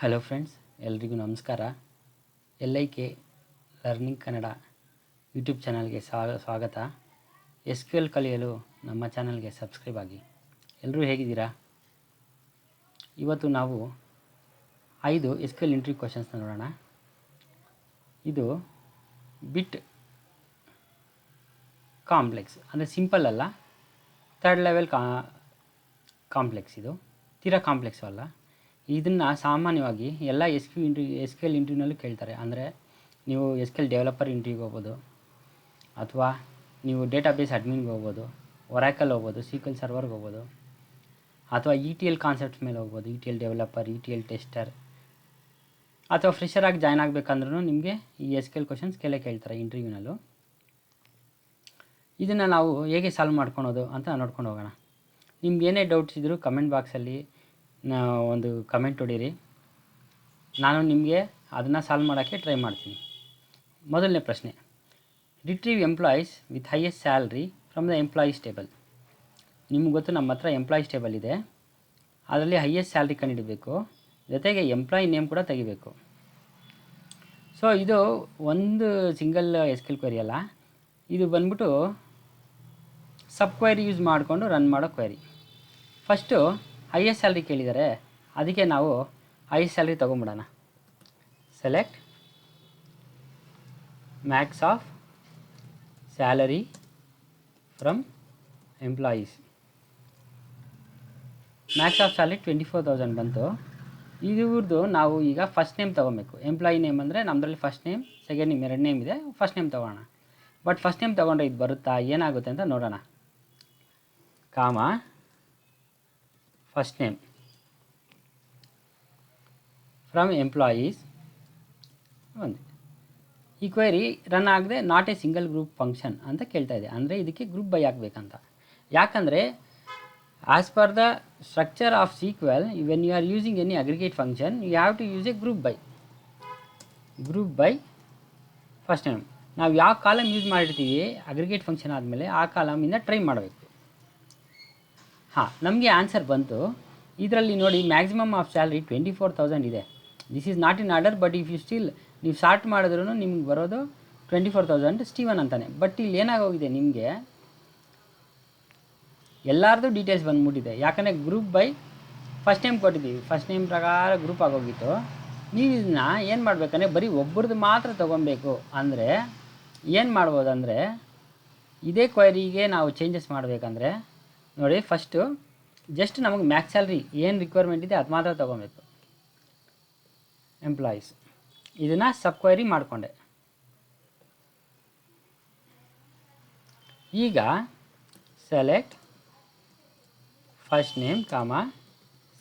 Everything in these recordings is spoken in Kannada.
ಹಲೋ ಫ್ರೆಂಡ್ಸ್, ಎಲ್ರಿಗೂ ನಮಸ್ಕಾರ. LIK ಲರ್ನಿಂಗ್ ಕನ್ನಡ ಯೂಟ್ಯೂಬ್ ಚಾನಲ್ಗೆ ಸ್ವಾಗತ. SQL ಕಲಿಯಲು ನಮ್ಮ ಚಾನಲ್ಗೆ ಸಬ್ಸ್ಕ್ರೈಬ್ ಆಗಿ. ಎಲ್ಲರೂ ಹೇಗಿದ್ದೀರಾ? ಇವತ್ತು ನಾವು 5 SQL ಇಂಟರ್ವ್ಯೂ ಕ್ವಶನ್ಸ್ನ ನೋಡೋಣ. ಇದು ಬಿಟ್ ಕಾಂಪ್ಲೆಕ್ಸ್, ಅಂದರೆ ಸಿಂಪಲ್ ಅಲ್ಲ, ಥರ್ಡ್ ಲೆವೆಲ್ ಕಾಂಪ್ಲೆಕ್ಸ್. ಇದು ತೀರಾ ಕಾಂಪ್ಲೆಕ್ಸು ಅಲ್ಲ. ಇದನ್ನು ಸಾಮಾನ್ಯವಾಗಿ ಎಲ್ಲ SQL ಇಂಟರ್ವ್ಯೂನಲ್ಲೂ ಕೇಳ್ತಾರೆ. ಅಂದರೆ ನೀವು SQL ಡೆವಲಪರ್ ಇಂಟರ್ವ್ಯೂಗೆ ಹೋಗ್ಬೋದು, ಅಥವಾ ನೀವು ಡೇಟಾಬೇಸ್ ಅಡ್ಮಿನ್ಗೆ ಹೋಗ್ಬೋದು, ಒರಾಕಲ್ ಹೋಗ್ಬೋದು, SQL ಸರ್ವರ್ಗೆ ಹೋಗ್ಬೋದು, ಅಥವಾ ETL ಕಾನ್ಸೆಪ್ಟ್ಸ್ ಮೇಲೆ ಹೋಗ್ಬೋದು, ETL ಡೆವಲಪರ್, ETL ಟೆಸ್ಟರ್, ಅಥವಾ ಫ್ರೆಷರಾಗಿ ಜಾಯ್ನ್ ಆಗಬೇಕಂದ್ರೂ ನಿಮಗೆ ಈ SQL ಕ್ವಶನ್ಸ್ ಕೇಳ್ತಾರೆ ಇಂಟರ್ವ್ಯೂನಲ್ಲೂ. ಇದನ್ನು ನಾವು ಹೇಗೆ ಸಾಲ್ವ್ ಮಾಡ್ಕೊಳೋದು ಅಂತ ನೋಡ್ಕೊಂಡು ಹೋಗೋಣ. ನಿಮ್ಗೆ ಏನೇ ಡೌಟ್ಸ್ ಇದ್ದರೂ ಕಮೆಂಟ್ ಬಾಕ್ಸಲ್ಲಿ ಒಂದು ಕಮೆಂಟ್ ಹೊಡೀರಿ. ನಾನು ನಿಮಗೆ ಅದನ್ನು ಸಾಲ್ವ್ ಮಾಡೋಕ್ಕೆ ಟ್ರೈ ಮಾಡ್ತೀನಿ. ಮೊದಲನೇ ಪ್ರಶ್ನೆ, retrieve employees with highest salary from the employees table. ನಿಮ್ಗೆ ಗೊತ್ತು, ನಮ್ಮ ಹತ್ರ ಎಂಪ್ಲಾಯೀಸ್ ಟೇಬಲ್ ಇದೆ, ಅದರಲ್ಲಿ ಹೈಯೆಸ್ಟ್ ಸ್ಯಾಲ್ರಿ ಕಂಡುಹಿಡಬೇಕು, ಜೊತೆಗೆ ಎಂಪ್ಲಾಯಿ ನೇಮ್ ಕೂಡ ತೆಗಿಬೇಕು. ಸೊ ಇದು ಒಂದು ಸಿಂಗಲ್ SQL ಕ್ವೆರಿ ಅಲ್ಲ, ಇದು ಬಂದ್ಬಿಟ್ಟು ಸಬ್ ಕ್ವೆರಿ ಯೂಸ್ ಮಾಡಿಕೊಂಡು ರನ್ ಮಾಡೋ ಕ್ವೆರಿ. ಫಸ್ಟು ಹೈಯೆಸ್ಟ್ ಸ್ಯಾಲ್ರಿ ಕೇಳಿದ್ದಾರೆ, ಅದಕ್ಕೆ ನಾವು ಹೈಯೆಸ್ಟ್ ಸ್ಯಾಲ್ರಿ ತೊಗೊಂಬಿಡೋಣ. Select max of salary from employees. Max of salary 24,000 ಬಂತು. ಇವ್ರದ್ದು ನಾವು ಈಗ ಫಸ್ಟ್ ನೇಮ್ ತೊಗೊಬೇಕು. ಎಂಪ್ಲಾಯಿ ನೇಮ್ ಅಂದರೆ ನಮ್ಮದ್ರಲ್ಲಿ ಫಸ್ಟ್ ನೇಮ್, ಸೆಕೆಂಡ್ ನೇಮ್, ಎರಡು ನೇಮ್ ಇದೆ. ಫಸ್ಟ್ ನೇಮ್ ತೊಗೊಳ್ಳೋಣ. ಬಟ್ ಫಸ್ಟ್ ನೇಮ್ ತೊಗೊಂಡ್ರೆ ಇದು ಬರುತ್ತಾ, ಏನಾಗುತ್ತೆ ಅಂತ ನೋಡೋಣ. ಕಾಮ ಫಸ್ಟ್ ನೇಮ್ ಫ್ರಮ್ ಎಂಪ್ಲಾಯೀಸ್ ಒಂದು. ಈ ಕ್ವೆರಿ ರನ್ ಆಗದೆ not a single group function ಅಂತ ಕೇಳ್ತಾ ಇದೆ. ಅಂದರೆ ಇದಕ್ಕೆ ಗ್ರೂಪ್ ಬೈ ಹಾಕಬೇಕಂತ. ಯಾಕಂದರೆ as per the structure of SQL, when you are using any aggregate function, you have to use a group by first name. ನಾವು ಯಾವ ಕಾಲಮ್ ಯೂಸ್ ಮಾಡಿರ್ತೀವಿ ಅಗ್ರಿಗೇಟ್ ಫಂಕ್ಷನ್ ಆದಮೇಲೆ ಆ ಕಾಲಮಿಂದ ಟ್ರೈ ಮಾಡಬೇಕು. ಹಾಂ, ನಮಗೆ ಆನ್ಸರ್ ಬಂತು. ಇದರಲ್ಲಿ ನೋಡಿ, ಮ್ಯಾಕ್ಸಿಮಮ್ ಆಫ್ ಸ್ಯಾಲ್ರಿ 24,000 ಇದೆ. This is not in order, but if you still ನೀವು ಶಾರ್ಟ್ ಮಾಡಿದ್ರೂ ನಿಮ್ಗೆ ಬರೋದು 24,000 ಸ್ಟೀವನ್ ಅಂತಾನೆ. ಬಟ್ ಇಲ್ಲಿ ಏನಾಗೋಗಿದೆ, ನಿಮಗೆ ಎಲ್ಲರದು ಡೀಟೇಲ್ಸ್ ಬಂದ್ಬಿಟ್ಟಿದೆ. ಯಾಕಂದರೆ ಗ್ರೂಪ್ ಬೈ ಫಸ್ಟ್ ನೇಮ್ ಕೊಟ್ಟಿದ್ದೀವಿ, ಫಸ್ಟ್ ನೇಮ್ ಪ್ರಕಾರ ಗ್ರೂಪ್ ಆಗೋಗಿತ್ತು. ನೀವು ಇದನ್ನ ಏನು ಮಾಡಬೇಕಂದ್ರೆ ಬರೀ ಒಬ್ಬರದ್ದು ಮಾತ್ರ ತೊಗೊಬೇಕು. ಅಂದರೆ ಏನು ಮಾಡ್ಬೋದಂದರೆ, ಇದೇ ಕ್ವೈರಿಗೆ ನಾವು ಚೇಂಜಸ್ ಮಾಡಬೇಕಂದ್ರೆ ನೋಡಿ, ಫಸ್ಟು ಜಸ್ಟ್ ನಮಗೆ ಮ್ಯಾಕ್ಸ್ ಸ್ಯಾಲ್ರಿ ಏನು ರಿಕ್ವೈರ್ಮೆಂಟ್ ಇದೆ ಅದು ಮಾತ್ರ ತೊಗೊಬೇಕು. ಎಂಪ್ಲಾಯೀಸ್ ಇದನ್ನು ಸಬ್ ಕ್ವೈರಿ ಮಾಡಿಕೊಂಡೆ. ಈಗ select first name comma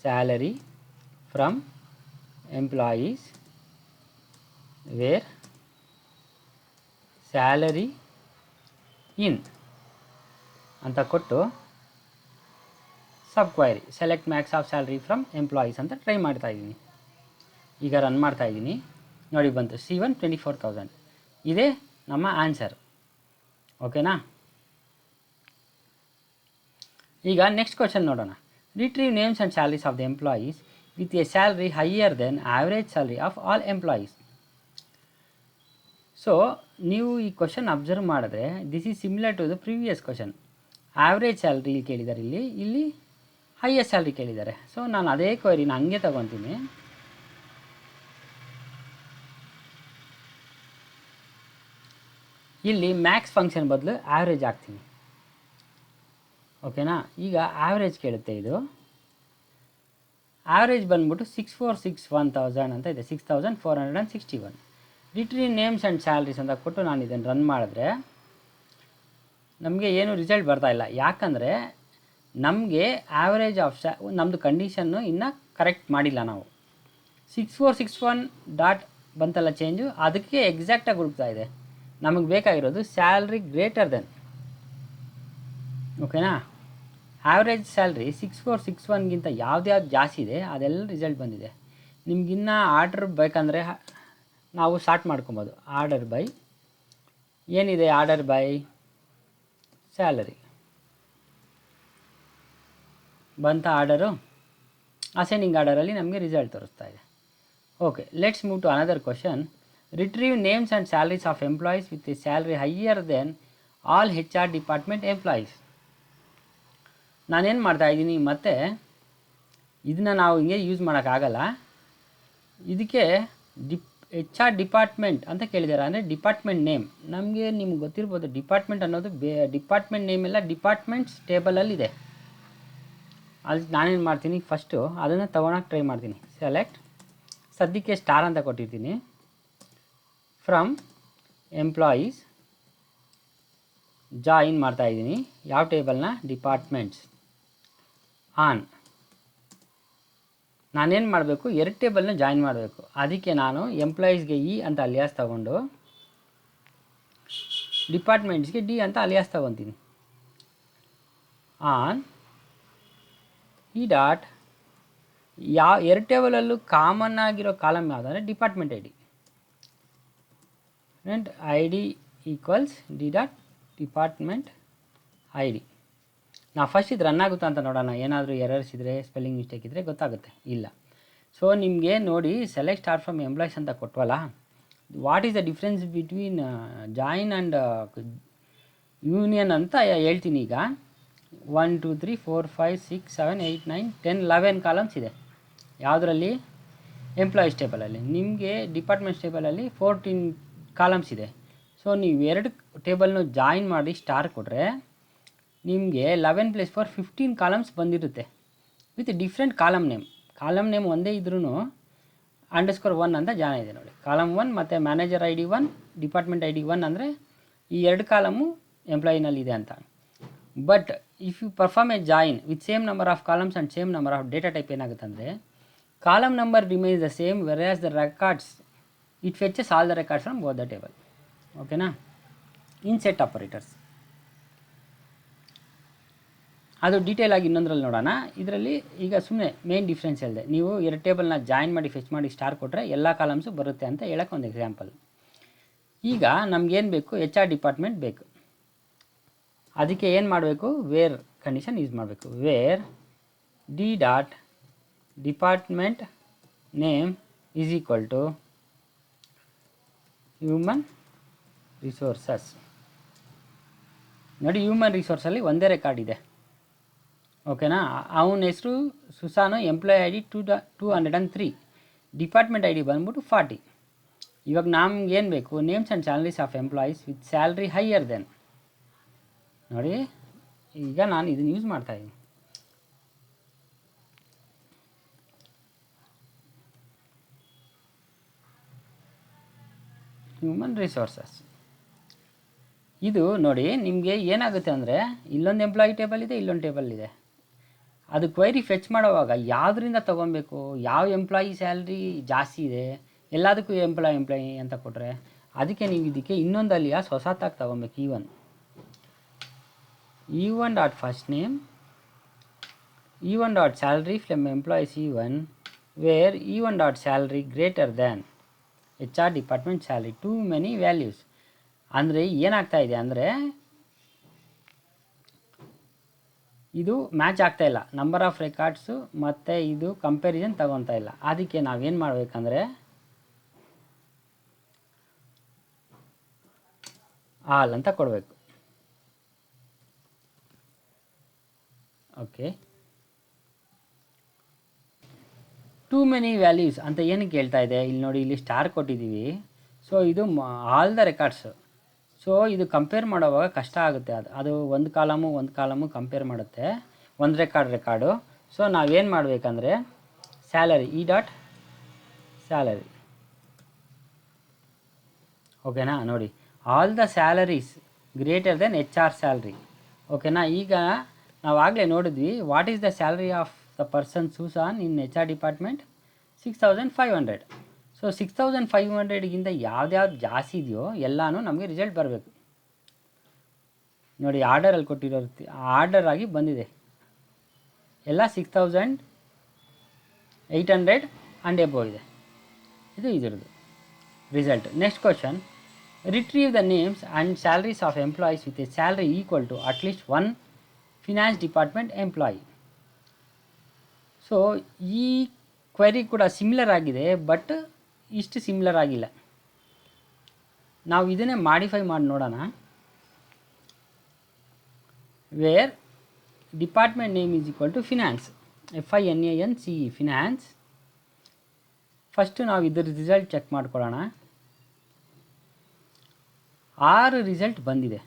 salary from employees where salary in ಅಂತ ಕೊಟ್ಟು sub query select max of salary from employees ಅಂತ ಟ್ರೈ ಮಾಡ್ತಾಯಿದ್ದೀನಿ. ಈಗ ರನ್ ಮಾಡ್ತಾಯಿದ್ದೀನಿ. ನೋಡಿ, ಬಂತು C1 24,000. ಇದೇ ನಮ್ಮ ಆನ್ಸರ್. ಓಕೆನಾ? ಈಗ ನೆಕ್ಸ್ಟ್ ಕ್ವಶನ್ ನೋಡೋಣ. Retrieve names and salaries of the employees with a salary higher than average salary of all employees. So ನೀವು ಈ ಕ್ವಶನ್ ಅಬ್ಸರ್ವ್ ಮಾಡಿದ್ರೆ, this is similar to the previous question. Average salary ಕೇಳಿದ್ದಾರೆ, ಇಲ್ಲಿ ಹೈಯೆಸ್ಟ್ ಸ್ಯಾಲ್ರಿ ಕೇಳಿದ್ದಾರೆ. ಸೊ ನಾನು ಅದೇ ಕ್ವೈರಿನ ಹಂಗೆ ತಗೊತೀನಿ. ಇಲ್ಲಿ ಮ್ಯಾಕ್ಸ್ ಫಂಕ್ಷನ್ ಬದಲು ಆ್ಯಾವ್ರೇಜ್ ಹಾಕ್ತೀನಿ. ಓಕೆನಾ? ಈಗ ಆ್ಯಾವ್ರೇಜ್ ಕೇಳುತ್ತೆ. ಇದು ಆ್ಯಾವ್ರೇಜ್ ಬಂದ್ಬಿಟ್ಟು 6461,000 ಅಂತ ಇದೆ, 6,461. ರಿಟ್ರೀವ್ ನೇಮ್ಸ್ ಆ್ಯಂಡ್ ಸ್ಯಾಲ್ರೀಸ್ ಅಂತ ಕೊಟ್ಟು ನಾನು ಇದನ್ನು ರನ್ ಮಾಡಿದ್ರೆ ನಮಗೆ ಏನು ರಿಸಲ್ಟ್ ಬರ್ತಾಯಿಲ್ಲ. ಯಾಕಂದರೆ ನಮಗೆ ಆ್ಯಾವ್ರೇಜ್ ಆಫ್ ನಮ್ಮದು ಕಂಡೀಷನ್ನು ಇನ್ನೂ ಕರೆಕ್ಟ್ ಮಾಡಿಲ್ಲ. ನಾವು 6461 ಡಾಟ್ ಬಂತಲ್ಲ ಚೇಂಜು, ಅದಕ್ಕೆ ಎಕ್ಸಾಕ್ಟಾಗಿ ಹುಡುಕ್ತಾ ಇದೆ. ನಮಗೆ ಬೇಕಾಗಿರೋದು ಸ್ಯಾಲ್ರಿ ಗ್ರೇಟರ್ ದೆನ್. ಓಕೆನಾ? ಆ್ಯಾವ್ರೇಜ್ ಸ್ಯಾಲ್ರಿ 6461ಗಿಂತ ಯಾವ್ದು ಜಾಸ್ತಿ ಇದೆ ಅದೆಲ್ಲ ರಿಸಲ್ಟ್ ಬಂದಿದೆ. ನಿಮಗಿನ್ನೂ ಆರ್ಡರ್ ಬೇಕಂದರೆ ನಾವು ಸ್ಟಾರ್ಟ್ ಮಾಡ್ಕೊಬೋದು. ಆರ್ಡರ್ ಬೈ ಏನಿದೆ, ಆರ್ಡರ್ ಬೈ ಸ್ಯಾಲರಿ ಬಂತ ಆರ್ಡರು. ಅಸೆಂಡಿಂಗ್ ಆರ್ಡರಲ್ಲಿ ನಮಗೆ ರಿಸಲ್ಟ್ ತೋರಿಸ್ತಾ ಇದೆ. Okay, let's move to another question. Retrieve names and salaries of employees with a salary higher than all HR department employees. ನಾನೇನು ಮಾಡ್ತಾ ಇದ್ದೀನಿ, ಮತ್ತು ಇದನ್ನ ನಾವು ಹಿಂಗೆ ಯೂಸ್ ಮಾಡೋಕ್ಕಾಗಲ್ಲ. ಇದಕ್ಕೆ ಎಚ್ ಆರ್ ಡಿಪಾರ್ಟ್ಮೆಂಟ್ ಅಂತ ಕೇಳಿದ್ದಾರೆ, ಅಂದರೆ ಡಿಪಾರ್ಟ್ಮೆಂಟ್ ನೇಮ್. ನಿಮ್ಗೆ ಗೊತ್ತಿರ್ಬೋದು, ಡಿಪಾರ್ಟ್ಮೆಂಟ್ ಅನ್ನೋದು ಡಿಪಾರ್ಟ್ಮೆಂಟ್ ನೇಮ್ ಎಲ್ಲ ಡಿಪಾರ್ಟ್ಮೆಂಟ್ಸ್ ಟೇಬಲಲ್ಲಿದೆ. ಅಲ್ಲಿ ನಾನೇನು ಮಾಡ್ತೀನಿ, ಫಸ್ಟು ಅದನ್ನು ತೊಗೊಳಕ್ಕೆ ಟ್ರೈ ಮಾಡ್ತೀನಿ. ಸೆಲೆಕ್ಟ್, ಸದ್ಯಕ್ಕೆ ಸ್ಟಾರ್ ಅಂತ ಕೊಟ್ಟಿರ್ತೀನಿ. ಫ್ರಮ್ ಎಂಪ್ಲಾಯೀಸ್ ಜಾಯಿನ್ ಮಾಡ್ತಾಯಿದ್ದೀನಿ. ಯಾವ ಟೇಬಲ್ನ? ಡಿಪಾರ್ಟ್ಮೆಂಟ್ಸ್. ಆನ್, ನಾನೇನು ಮಾಡಬೇಕು, 2 ಟೇಬಲ್ನ ಜಾಯಿನ್ ಮಾಡಬೇಕು. ಅದಕ್ಕೆ ನಾನು ಎಂಪ್ಲಾಯೀಸ್ಗೆ ಇ ಅಂತ ಅಲಿಯಾಸ್ ತೊಗೊಂಡು ಡಿಪಾರ್ಟ್ಮೆಂಟ್ಸ್ಗೆ ಡಿ ಅಂತ ಅಲಿಯಾಸ್ ತೊಗೊತೀನಿ. ಆನ್ ಈ ಡಾಟ್ ಯಾವ 2 ಟೇಬಲಲ್ಲೂ ಕಾಮನ್ ಆಗಿರೋ ಕಾಲಮ್ ಯಾವುದಂದರೆ department I D. And I D equals D dot department I D. ನಾವು ಫಸ್ಟ್ ಇದು ರನ್ ಆಗುತ್ತಾ ಅಂತ ನೋಡೋಣ. ಏನಾದರೂ ಎರರ್ಸ್ ಇದ್ದರೆ, ಸ್ಪೆಲ್ಲಿಂಗ್ ಮಿಸ್ಟೇಕ್ ಇದ್ದರೆ ಗೊತ್ತಾಗುತ್ತೆ. ಇಲ್ಲ. ಸೊ ನಿಮಗೆ ನೋಡಿ, ಸೆಲೆಕ್ಟ್ ಸ್ಟಾರ್ ಫ್ರಮ್ ಎಂಪ್ಲಾಯೀಸ್ ಅಂತ ಕೊಟ್ಟವಲ್ಲ, what is the difference between join and union ಅಂತ ಹೇಳ್ತೀನಿ. ಈಗ 1 2 3 4 5 6 7 8 9 10 11 ಕಾಲಮ್ಸ್ ಇದೆ. ಯಾವುದರಲ್ಲಿ? ಎಂಪ್ಲಾಯೀಸ್ ಟೇಬಲಲ್ಲಿ. ನಿಮಗೆ ಡಿಪಾರ್ಟ್ಮೆಂಟ್ಸ್ ಟೇಬಲಲ್ಲಿ 14 ಕಾಲಮ್ಸ್ ಇದೆ. ಸೊ ನೀವು 2 ಟೇಬಲ್ನು ಜಾಯಿನ್ ಮಾಡಿ ಸ್ಟಾರ್ ಕೊಟ್ಟರೆ ನಿಮಗೆ 11 + 4 15 ಕಾಲಮ್ಸ್ ಬಂದಿರುತ್ತೆ, with different column name. Column name ಒಂದೇ ಇದ್ರೂ _1 ಅಂತ ಜಾನ ಇದೆ ನೋಡಿ. ಕಾಲಮ್ 1 ಮತ್ತು manager I D 1, department I D 1 ಅಂದರೆ ಈ 2 ಕಾಲಮು ಎಂಪ್ಲಾಯಿನಲ್ಲಿದೆ ಅಂತ. But if you perform a join with same number of columns and same number of data type, ಏನಾಗುತ್ತೆ ಅಂದರೆ column number remains the same, whereas the records it fetches all the records from both the table. ಓಕೆನಾ? ಇನ್ಸೆಟ್ ಆಪರೇಟರ್ಸ್ ಅದು ಡೀಟೇಲ್ ಆಗಿ ಇನ್ನೊಂದರಲ್ಲಿ ನೋಡೋಣ. ಇದರಲ್ಲಿ ಈಗ ಸುಮ್ಮನೆ ಮೇನ್ ಡಿಫ್ರೆನ್ಸ್ ಹೇಳಿದೆ. ನೀವು 2 ಟೇಬಲ್ನ ಜಾಯಿನ್ ಮಾಡಿ ಫೆಚ್ ಮಾಡಿ ಸ್ಟಾರ್ ಕೊಟ್ಟರೆ ಎಲ್ಲ ಕಾಲಮ್ಸು ಬರುತ್ತೆ ಅಂತ ಹೇಳೋಕ್ಕೆ ಒಂದು ಎಕ್ಸಾಂಪಲ್. ಈಗ ನಮಗೇನು ಬೇಕು? ಎಚ್ ಆರ್ ಡಿಪಾರ್ಟ್ಮೆಂಟ್ ಬೇಕು. ಅದಕ್ಕೆ ಏನು ಮಾಡಬೇಕು? ವೇರ್ ಕಂಡೀಷನ್ ಯೂಸ್ ಮಾಡಬೇಕು. Where D dot department name is equal to human resources. ನೋಡಿ, ಹ್ಯೂಮನ್ ರಿಸೋರ್ಸಲ್ಲಿ ಒಂದೇ ರೆಕಾರ್ಡ್ ಇದೆ. ಓಕೆನಾ? ಅವನ ಹೆಸರು Susan, employee I D 203, department I D ಬಂದ್ಬಿಟ್ಟು 40. ಇವಾಗ ನಮ್ಗೇನು ಬೇಕು? Names and salaries of employees with salary higher than. ನೋಡಿ, ಈಗ ನಾನು ಇದನ್ನು ಯೂಸ್ ಮಾಡ್ತಾಯಿದ್ದೀನಿ. Human resources. ಇದು ನೋಡಿ, ನಿಮಗೆ ಏನಾಗುತ್ತೆ ಅಂದರೆ ಇಲ್ಲೊಂದು ಎಂಪ್ಲಾಯಿ ಟೇಬಲ್ ಇದೆ, ಇಲ್ಲೊಂದು ಟೇಬಲ್ ಇದೆ. ಅದು ಕ್ವೈರಿ ಫೆಚ್ ಮಾಡೋವಾಗ ಯಾವುದರಿಂದ ತೊಗೊಬೇಕು? ಯಾವ ಎಂಪ್ಲಾಯಿ ಸ್ಯಾಲ್ರಿ ಜಾಸ್ತಿ ಇದೆ, ಎಲ್ಲದಕ್ಕೂ ಎಂಪ್ಲಾಯಿ ಅಂತ ಕೊಟ್ಟರೆ ಅದಕ್ಕೆ ನೀವು ಇದಕ್ಕೆ ಇನ್ನೊಂದು ಅಲಿಯಾಸ್ ಹೊಸತಾಗಿ ತೊಗೊಬೇಕು. E1 dot first name, E1 dot salary from employees E1, where E1 dot salary greater than H R department salary. Too many values. ಅಂದರೆ ಏನಾಗ್ತಾ ಇದೆ ಅಂದರೆ ಇದು ಮ್ಯಾಚ್ ಆಗ್ತಾಯಿಲ್ಲ, ನಂಬರ್ ಆಫ್ ರೆಕಾರ್ಡ್ಸು ಮತ್ತು ಇದು ಕಂಪ್ಯಾರಿಸನ್ ತಗೊತಾ ಇಲ್ಲ. ಅದಕ್ಕೆ ನಾವೇನು ಮಾಡಬೇಕಂದ್ರೆ ಆಲ್ ಅಂತ ಕೊಡಬೇಕು. ಓಕೆ, ಟೂ ಮೆನಿ ವ್ಯಾಲ್ಯೂಸ್ ಅಂತ ಏನಕ್ಕೆ ಹೇಳ್ತಾ ಇದೆ? ಇಲ್ಲಿ ನೋಡಿ, ಇಲ್ಲಿ ಸ್ಟಾರ್ ಕೊಟ್ಟಿದ್ದೀವಿ. ಸೊ ಇದು ಆಲ್ ದ ರೆಕಾರ್ಡ್ಸು. ಸೊ ಇದು ಕಂಪೇರ್ ಮಾಡೋವಾಗ ಕಷ್ಟ ಆಗುತ್ತೆ. ಅದು ಒಂದು ಕಾಲಮು ಕಂಪೇರ್ ಮಾಡುತ್ತೆ, ಒಂದು ರೆಕಾರ್ಡು. ಸೊ ನಾವೇನು ಮಾಡಬೇಕಂದ್ರೆ ಸ್ಯಾಲರಿ, ಇ ಡಾಟ್ ಸ್ಯಾಲರಿ. ಓಕೆನಾ? ನೋಡಿ, all the salaries greater than H R salary. ಓಕೆನಾ? ಈಗ ನಾವು ಆಗಲೇ ನೋಡಿದ್ವಿ, what is the salary of the person Susan in H R department? 6500. So 6500ಗಿಂತ ಯಾವ್ದು ಜಾಸ್ತಿ ಇದೆಯೋ ಎಲ್ಲನೂ ನಮಗೆ ರಿಸಲ್ಟ್ ಬರಬೇಕು. ನೋಡಿ, ಆರ್ಡರಲ್ಲಿ ಕೊಟ್ಟಿರೋ ಆರ್ಡರ್ ಆಗಿ ಬಂದಿದೆ ಎಲ್ಲ 6800 ಆ್ಯಂಡ್ ಎಬೋ ಇದೆ. ಇದು ಇದರದ್ದು result. Next question, retrieve the names and salaries of employees with a salary equal to at least 1 finance department employee. So ಈ ಕ್ವೆರಿ ಕೂಡ ಸಿಮಿಲರ್ ಆಗಿದೆ, ಬಟ್ ಇಷ್ಟು ಸಿಮಿಲರ್ ಆಗಿಲ್ಲ. ನಾವು ಇದನ್ನೇ ಮಾಡಿಫೈ ಮಾಡಿ ನೋಡೋಣ. Where department name is equal to finance, FINANCE, finance. First ನಾವು ಇದರ ರಿಸಲ್ಟ್ ಚೆಕ್ ಮಾಡ್ಕೊಳ್ಳೋಣ. 6 ರಿಸಲ್ಟ್ ಬಂದಿದೆ.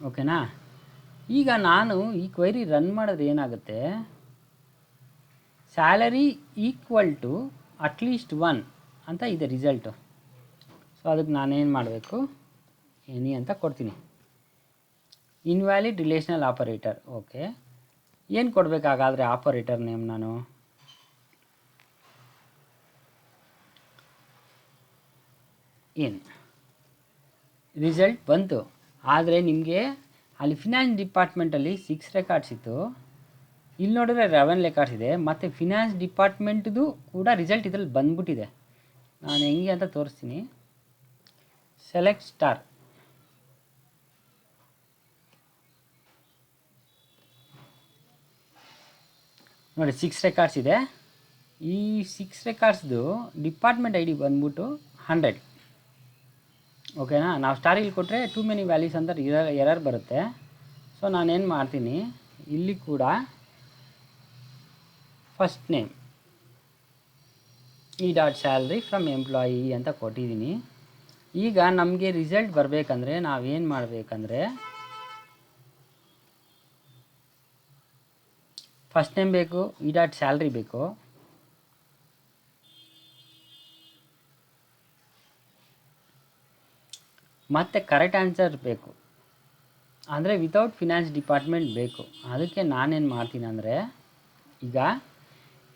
ಓಕೆನಾ? ಈಗ ನಾನು ಈ ಕ್ವೆರಿ ರನ್ ಮಾಡಿದ್ರೆ ಏನಾಗುತ್ತೆ, ಸ್ಯಾಲರಿ ಈಕ್ವಲ್ ಟು ಅಟ್ಲೀಸ್ಟ್ 1 ಅಂತ ಇದೆ ರಿಸಲ್ಟು. ಸೊ ಅದಕ್ಕೆ ನಾನೇನು ಮಾಡಬೇಕು, ಎನಿ ಅಂತ ಕೊಡ್ತೀನಿ. Invalid relational operator. ಓಕೆ, ಏನು ಕೊಡಬೇಕಾಗಾದರೆ ಆಪರೇಟರ್ ನೇಮ್ ನಾನು ಏನು ರಿಸಲ್ಟ್ ಬಂತು. ಆದರೆ ನಿಮಗೆ ಅಲ್ಲಿ ಫಿನಾನ್ಸ್ ಡಿಪಾರ್ಟ್ಮೆಂಟಲ್ಲಿ 6 ರೆಕಾರ್ಡ್ಸ್ ಇತ್ತು, ಇಲ್ಲಿ ನೋಡಿದ್ರೆ 11 ರೆಕಾರ್ಡ್ಸ್ ಇದೆ. ಮತ್ತು ಫಿನಾನ್ಸ್ ಡಿಪಾರ್ಟ್ಮೆಂಟ್ದು ಕೂಡ ರಿಸಲ್ಟ್ ಇದರಲ್ಲಿ ಬಂದ್ಬಿಟ್ಟಿದೆ. ನಾನು ಹೆಂಗೆ ಅಂತ ತೋರಿಸ್ತೀನಿ. ಸೆಲೆಕ್ಟ್ ಸ್ಟಾರ್, ನೋಡಿ 6 ರೆಕಾರ್ಡ್ಸ್ ಇದೆ. ಈ 6 ರೆಕಾರ್ಡ್ಸ್ದು ಡಿಪಾರ್ಟ್ಮೆಂಟ್ ID ಬಂದ್ಬಿಟ್ಟು 100. ಓಕೆನಾ? ನಾವು ಸ್ಟಾರಿಗೆ ಕೊಟ್ಟರೆ ಟೂ ಮೆನಿ ವ್ಯಾಲ್ಯೂಸ್ ಅಂತ ಎರರ್ ಬರುತ್ತೆ. ಸೊ ನಾನೇನು ಮಾಡ್ತೀನಿ, ಇಲ್ಲಿ ಕೂಡ first name E.salary from employee ಅಂತ ಕೊಟ್ಟಿದ್ದೀನಿ. ಈಗ ನಮಗೆ ರಿಸಲ್ಟ್ ಬರಬೇಕಂದ್ರೆ ನಾವೇನು ಮಾಡಬೇಕಂದ್ರೆ, ಫಸ್ಟ್ ನೇಮ್ ಬೇಕು, E.salary ಬೇಕು, ಮತ್ತು ಕರೆಕ್ಟ್ ಆನ್ಸರ್ ಬೇಕು, ಅಂದರೆ ವಿತೌಟ್ ಫಿನಾನ್ಸ್ ಡಿಪಾರ್ಟ್ಮೆಂಟ್ ಬೇಕು. ಅದಕ್ಕೆ ನಾನೇನು ಮಾಡ್ತೀನಿ ಅಂದರೆ, ಈಗ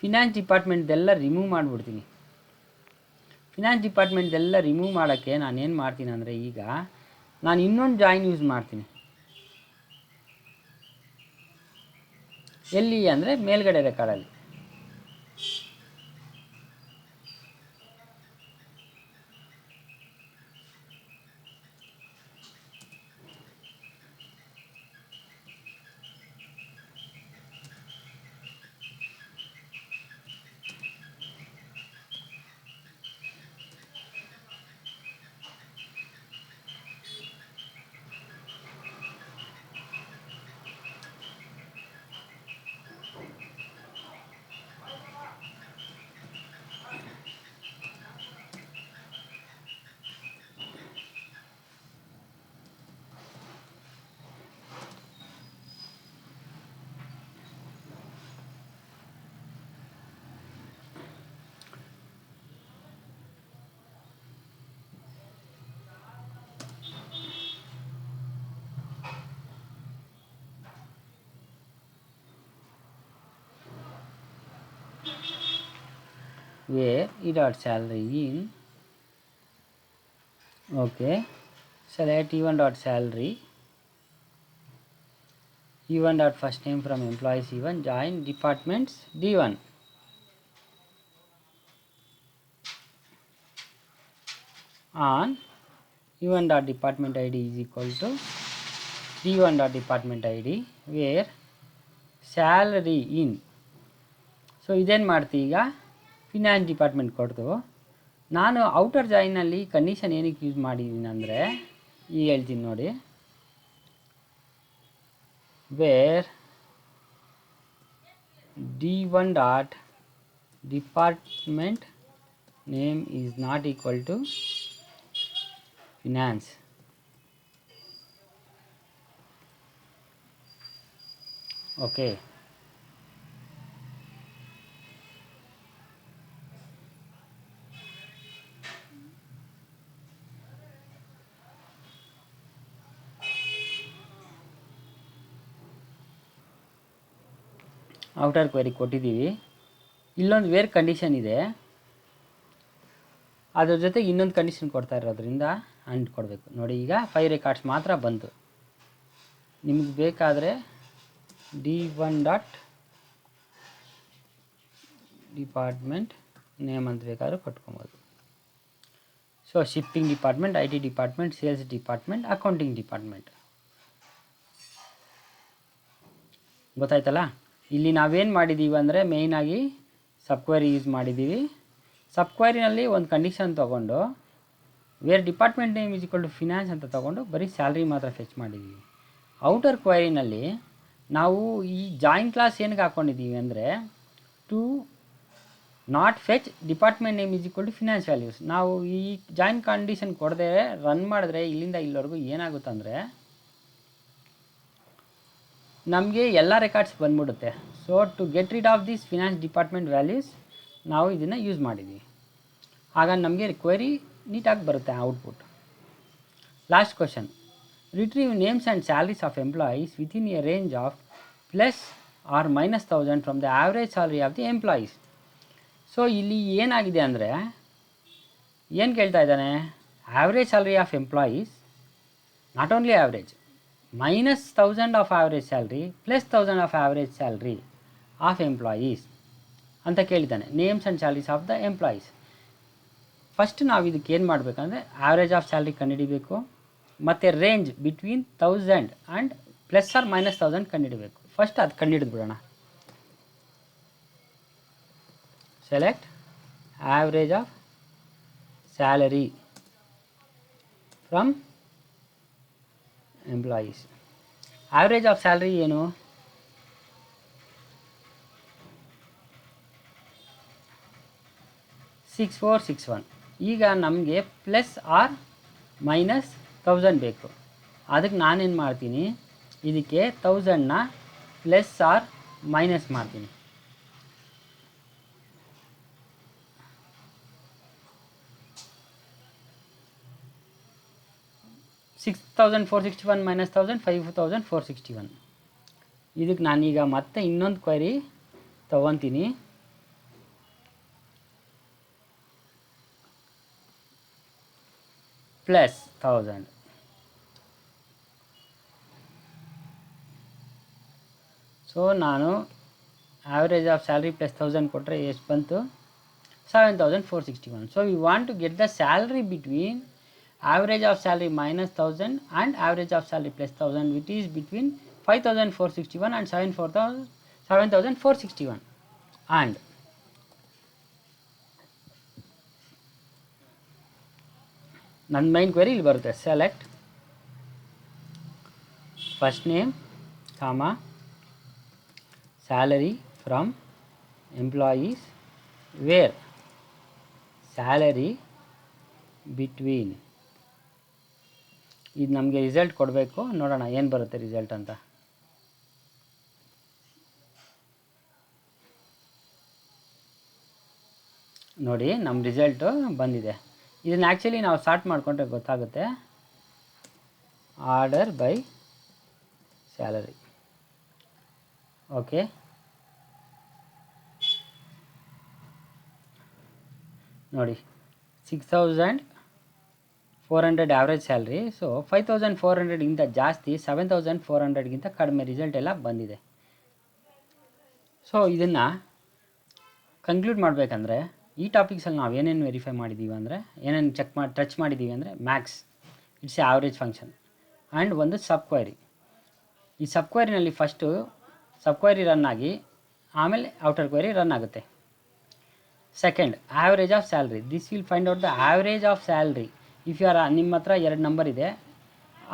ಫಿನಾನ್ಸ್ ಡಿಪಾರ್ಟ್ಮೆಂಟ್ದೆಲ್ಲ ರಿಮೂವ್ ಮಾಡಿಬಿಡ್ತೀನಿ. ಫಿನಾನ್ಸ್ ಡಿಪಾರ್ಟ್ಮೆಂಟ್ದೆಲ್ಲ ರಿಮೂವ್ ಮಾಡೋಕ್ಕೆ ನಾನೇನು ಮಾಡ್ತೀನಿ ಅಂದರೆ, ಈಗ ನಾನು ಇನ್ನೊಂದು ಜಾಯಿನ್ ಯೂಸ್ ಮಾಡ್ತೀನಿ. ಎಲ್ಲಿ ಅಂದರೆ ಮೇಲ್ಗಡೆ ರೆಕಾರ್ಡಲ್ಲಿ. where E.salary in, okay, select E1.salary, E1.first name from employees E1, join departments D1. On E1.department ID is equal to D1.department ID where salary in. So ಇದೇನು ಮಾಡ್ತೀವಿ, ಈಗ ಫಿನಾನ್ಸ್ ಡಿಪಾರ್ಟ್ಮೆಂಟ್ ಕೊಡ್ತು. ನಾನು ಔಟರ್ ಜಾಯಿನಲ್ಲಿ ಕಂಡೀಷನ್ ಏನಕ್ಕೆ ಯೂಸ್ ಮಾಡಿದ್ದೀನಿ ಅಂದರೆ, ಈಗ ಹೇಳ್ತೀನಿ ನೋಡಿ. Where D1.department name is not equal to finance. Okay, outer query ಕೊಟ್ಟಿದ್ದೀವಿ. ಇಲ್ಲೊಂದು ವೇರ್ ಕಂಡೀಷನ್ ಇದೆ, ಅದ್ರ ಜೊತೆಗೆ ಇನ್ನೊಂದು ಕಂಡೀಷನ್ ಕೊಡ್ತಾ ಇರೋದ್ರಿಂದ ಅಂಡ್ ಕೊಡಬೇಕು. ನೋಡಿ, ಈಗ 5 ರೆಕಾರ್ಡ್ಸ್ ಮಾತ್ರ ಬಂತು. ನಿಮಗೆ ಬೇಕಾದರೆ D1.department ನೇಮ್ ಅಂತ ಬೇಕಾದ್ರೂ ಕೊಟ್ಕೊಬೋದು. So shipping department, IT department, sales department, accounting department. ಗೊತ್ತಾಯ್ತಲ್ಲ? ಇಲ್ಲಿ ನಾವೇನು ಮಾಡಿದ್ದೀವಿ ಅಂದರೆ ಮೇಯ್ನಾಗಿ ಸಬ್ ಕ್ವೆರಿ ಯೂಸ್ ಮಾಡಿದ್ದೀವಿ. ಸಬ್ ಕ್ವೆರಿನಲ್ಲಿ ಒಂದು ಕಂಡೀಷನ್ ತೊಗೊಂಡು where department name is equal to finance ಅಂತ ತೊಗೊಂಡು ಬರೀ ಸ್ಯಾಲ್ರಿ ಮಾತ್ರ ಫೆಚ್ ಮಾಡಿದ್ದೀವಿ. ಔಟರ್ ಕ್ವೆರಿನಲ್ಲಿ ನಾವು ಈ ಜಾಯಿನ್ ಕ್ಲಾಸ್ ಏನಕ್ಕೆ ಹಾಕ್ಕೊಂಡಿದ್ದೀವಿ ಅಂದರೆ to not fetch department name is equal to finance values. ನಾವು ಈ ಜಾಯಿನ್ ಕಂಡೀಷನ್ ಕೊಡದೆ ರನ್ ಮಾಡಿದ್ರೆ ಇಲ್ಲಿಂದ ಇಲ್ಲಿವರೆಗೂ ಏನಾಗುತ್ತಂದರೆ ನಮಗೆ ಎಲ್ಲ ರೆಕಾರ್ಡ್ಸ್ ಬಂದ್ಬಿಡುತ್ತೆ. So to get rid of this finance department values ನಾವು ಇದನ್ನು ಯೂಸ್ ಮಾಡಿದ್ದೀವಿ. ಆಗ ನಮಗೆ ಕ್ವೆರಿ ನೀಟಾಗಿ ಬರುತ್ತೆ output. Last question, retrieve names and salaries of employees within a range of plus or minus 1000 from the average salary of the employees. So ಇಲ್ಲಿ ಏನಾಗಿದೆ ಅಂದರೆ ಏನು ಕೇಳ್ತಾ ಇದ್ದಾನೆ, average salary of employees, not only average, minus 1000 of average salary plus 1000 of average salary of employees ಅಂತ ಕೇಳಿದ್ದಾನೆ. Names and salaries of the employees. First ನಾವು ಇದಕ್ಕೆ ಏನು ಮಾಡಬೇಕಂದ್ರೆ ಆವ್ರೇಜ್ ಆಫ್ ಸ್ಯಾಲ್ರಿ ಕಂಡುಹಿಡಿಬೇಕು ಮತ್ತು range between 1000 and plus or minus 1000 ಕಂಡುಹಿಡಬೇಕು. ಫಸ್ಟ್ ಅದು ಕಂಡುಹಿಡಿದು ಬಿಡೋಣ. Select average of salary from employees. Average of salary ಏನು, 6461. ಈಗ ನಮಗೆ ಪ್ಲಸ್ ಆರ್ ಮೈನಸ್ 1000 ಬೇಕು. ಅದಕ್ಕೆ ನಾನೇನು ಮಾಡ್ತೀನಿ, ಇದಕ್ಕೆ 1000ನ ಪ್ಲಸ್ ಆರ್ ಮೈನಸ್ ಮಾಡ್ತೀನಿ. $6,461 ಮೈನಸ್ 1000 $5,461. ಇದಕ್ಕೆ ನಾನೀಗ ಮತ್ತೆ ಇನ್ನೊಂದು ಕ್ವೆರಿ ತೊಗೊತೀನಿ. ಪ್ಲಸ್ 1000. ಸೊ ನಾನು ಆವ್ರೇಜ್ ಆಫ್ ಸ್ಯಾಲ್ರಿ ಪ್ಲಸ್ 1000 ಕೊಟ್ಟರೆ ಎಷ್ಟು ಬಂತು, 7461. So we want to get the salary between average of salary minus 1000 and average of salary plus 1000, which is between 5461 and 7461. And ನನ್ನ ಮೈನ್ ಕ್ವೆರಿ ಇಲ್ಲಿ ಬರುತ್ತೆ. Select first name comma salary from employees where salary between. ಇದು ನಮಗೆ ರಿಸಲ್ಟ್ ಕೊಡಬೇಕು. ನೋಡೋಣ ಏನು ಬರುತ್ತೆ ರಿಸಲ್ಟ್ ಅಂತ. ನೋಡಿ ನಮ್ಮ ರಿಸಲ್ಟು ಬಂದಿದೆ. ಇದನ್ನು ಆ್ಯಕ್ಚುಲಿ ನಾವು ಸ್ಟಾರ್ಟ್ ಮಾಡಿಕೊಂಡ್ರೆ ಗೊತ್ತಾಗುತ್ತೆ. Order by salary. ಓಕೆ, ನೋಡಿ 6400 ಆವ್ರೇಜ್ ಸ್ಯಾಲ್ರಿ. ಸೊ 5400ಗಿಂತ ಜಾಸ್ತಿ, 7400ಗಿಂತ ಕಡಿಮೆ ರಿಸಲ್ಟ್ ಎಲ್ಲ ಬಂದಿದೆ. ಸೊ ಇದನ್ನು ಕನ್ಕ್ಲೂಡ್ ಮಾಡಬೇಕಂದ್ರೆ ಈ ಟಾಪಿಕ್ಸಲ್ಲಿ ನಾವು ಏನೇನು ವೆರಿಫೈ ಮಾಡಿದ್ದೀವಿ ಅಂದರೆ, ಏನೇನು ಟಚ್ ಮಾಡಿದ್ದೀವಿ ಅಂದರೆ, max it's a average function and ಒಂದು ಸಬ್ ಕ್ವೈರಿ. ಈ ಸಬ್ ಕ್ವೈರಿನಲ್ಲಿ ಫಸ್ಟು ಸಬ್ ಕ್ವೈರಿ ರನ್ ಆಗಿ ಆಮೇಲೆ ಔಟರ್ ಕ್ವೈರಿ ರನ್ ಆಗುತ್ತೆ. Second, average of salary. This will find out the average of salary. If you are, ನಿಮ್ಮ ಹತ್ರ 2 ನಂಬರ್ ಇದೆ,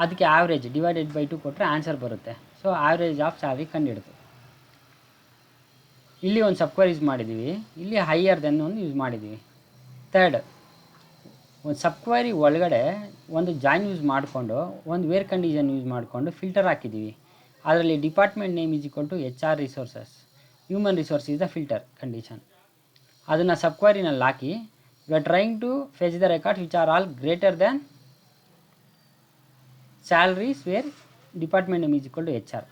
ಅದಕ್ಕೆ ಆವ್ರೇಜ್ ಡಿವೈಡೆಡ್ ಬೈ 2 ಕೊಟ್ಟರೆ ಆನ್ಸರ್ ಬರುತ್ತೆ. ಸೊ ಆವ್ರೇಜ್ ಆಫ್ ಸ್ಯಾಲ್ರಿ ಕಂಡುಹಿಡಿದು ಇಲ್ಲಿ ಒಂದು ಸಬ್ ಕ್ವೈರಿ ಯೂಸ್ ಮಾಡಿದ್ದೀವಿ, ಇಲ್ಲಿ ಹೈಯರ್ ದೆನ್ ಒಂದು ಯೂಸ್ ಮಾಡಿದ್ದೀವಿ. ಥರ್ಡ್, ಒಂದು ಸಬ್ ಕ್ವೈರಿ ಒಳಗಡೆ ಒಂದು ಜಾಯಿನ್ ಯೂಸ್ ಮಾಡಿಕೊಂಡು ಒಂದು ವೇರ್ ಕಂಡೀಷನ್ ಯೂಸ್ ಮಾಡಿಕೊಂಡು ಫಿಲ್ಟರ್ ಹಾಕಿದ್ದೀವಿ. ಅದರಲ್ಲಿ department name is equal to HR resources, human resource is the filter condition. ಅದನ್ನು ಸಬ್ ಕ್ವೈರಿನಲ್ಲಿ ಹಾಕಿ we are trying to fetch the records which are all greater than salaries where department name is equal to HR.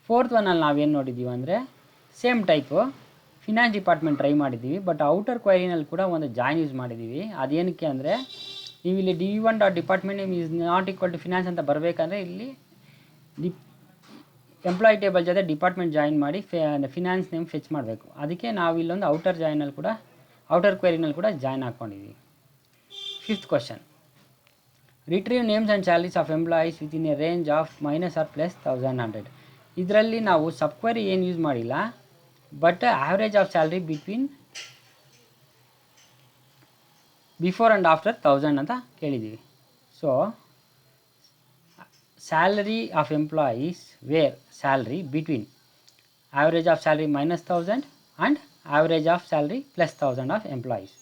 Fourth ಒನ್ನಲ್ಲಿ ನಾವೇನು ನೋಡಿದ್ದೀವಿ ಅಂದರೆ same type finance department try ಮಾಡಿದ್ದೀವಿ, ಬಟ್ ಔಟರ್ ಕ್ವೈರಿನಲ್ಲಿ ಕೂಡ ಒಂದು ಜಾಯಿನ್ ಯೂಸ್ ಮಾಡಿದ್ದೀವಿ. ಅದೇನಕ್ಕೆ ಅಂದರೆ, ನೀವು ಇಲ್ಲಿ D1.department name is not equal to finance ಅಂತ ಬರಬೇಕಂದ್ರೆ ಇಲ್ಲಿ ಎಂಪ್ಲಾಯ್ ಟೇಬಲ್ ಜೊತೆ ಡಿಪಾರ್ಟ್ಮೆಂಟ್ ಜಾಯಿನ್ ಮಾಡಿ ಫಿನಾನ್ಸ್ ನೇಮ್ ಫೆಚ್ ಮಾಡಬೇಕು. ಅದಕ್ಕೆ ನಾವು ಇಲ್ಲೊಂದು ಔಟರ್ ಕ್ವೆರಿನಲ್ಲಿ ಕೂಡ ಜಾಯಿನ್ ಹಾಕ್ಕೊಂಡಿದ್ದೀವಿ. Fifth question, retrieve names and salaries of employees within a range of minus or plus 1100. ಇದರಲ್ಲಿ ನಾವು ಸಬ್ ಕ್ವೆರಿ ಏನು ಯೂಸ್ ಮಾಡಿಲ್ಲ, but average of salary between before and after 1000 ಅಂತ ಕೇಳಿದ್ದೀವಿ. So salary of employees where salary between average of salary -1000 and average of salary +1000 of employees.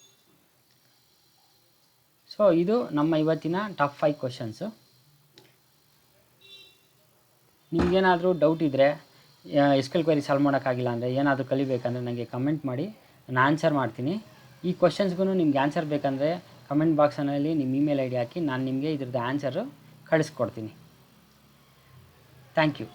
So ಇದು ನಮ್ಮ ಇವತ್ತಿನ ಟಾಪ್ 5 ಕ್ವಶನ್ಸು. ನಿಮಗೇನಾದರೂ ಡೌಟ್ ಇದ್ದರೆ, SQL ಕ್ವೆರಿ ಸಾಲ್ವ್ ಮಾಡೋಕ್ಕಾಗಿಲ್ಲ ಅಂದರೆ, ಏನಾದರೂ ಕಲಿಬೇಕಂದ್ರೆ ನನಗೆ ಕಮೆಂಟ್ ಮಾಡಿ, ನಾನು ಆನ್ಸರ್ ಮಾಡ್ತೀನಿ. ಈ ಕ್ವಶನ್ಸ್ಗೂ ನಿಮ್ಗೆ ಆನ್ಸರ್ ಬೇಕಂದರೆ ಕಮೆಂಟ್ ಬಾಕ್ಸಲ್ಲಿ ನಿಮ್ಮ ಇಮೇಲ್ ID ಹಾಕಿ, ನಾನು ನಿಮಗೆ ಇದ್ರದ್ದು ಆನ್ಸರು ಕಳಿಸ್ಕೊಡ್ತೀನಿ. Thank you.